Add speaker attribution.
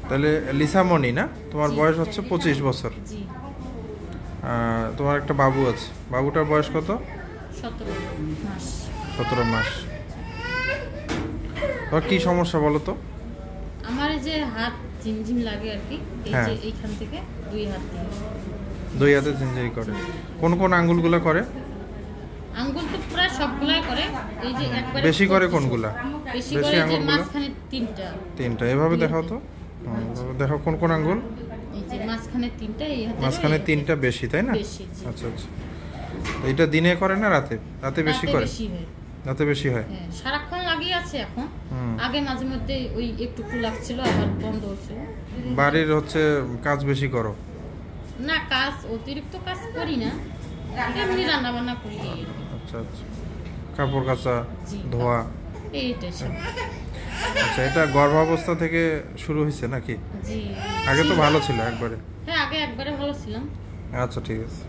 Speaker 1: তাহলে লিসামণি না, তোমার বয়স হচ্ছে 25 বছর।
Speaker 2: জি।
Speaker 1: তোমার একটা বাবু আছে, বাবুটার বয়স কত?
Speaker 2: 17 মাস।
Speaker 1: 17 মাস। তোমার কি সমস্যা বলো তো?
Speaker 2: আমার এই যে হাত ঝিমঝিম লাগে আর কি, এই যে এইখান থেকে দুই হাতে
Speaker 1: ঝিমঝিম করে। কোন কোন আঙ্গুলগুলো করে?
Speaker 2: আঙ্গুল তো প্রায় সবগুলাই করে। এই যে একবারে
Speaker 1: বেশি করে কোনগুলা?
Speaker 2: বেশি করে যে মাঝখানে তিনটা।
Speaker 1: এভাবে দেখাও তো, দেখো কোন কোন আঙ্গুল?
Speaker 2: এই যে মাঝখানে তিনটা, এই হাতে
Speaker 1: মাঝখানে তিনটা বেশি, তাই না?
Speaker 2: বেশি।
Speaker 1: আচ্ছা আচ্ছা। তো এটা দিনে করে না রাতে? রাতে বেশি করে। রাতে বেশি হয়।
Speaker 2: হ্যাঁ, সারাক্ষণ লাগিয়ে আছে এখন। আগে মাঝে মধ্যে ওই একটু লাগছিল, আবার বন্ধ হচ্ছে।
Speaker 1: বাড়ির হচ্ছে কাজ বেশি করো?
Speaker 2: না, কাজ অতিরিক্ত কাজ করি না, এমনি রান্না বান্না করি।
Speaker 1: আচ্ছা আচ্ছা। কাপড় কাচা, ধোয়া,
Speaker 2: এইটাই সব।
Speaker 1: আচ্ছা, এটা গর্ভাবস্থা থেকে শুরু হয়েছে নাকি?
Speaker 2: জি।
Speaker 1: আগে তো ভালো ছিল একবারে?
Speaker 2: হ্যাঁ, আগে একবারে ভালো ছিলাম।
Speaker 1: আচ্ছা, ঠিক আছে।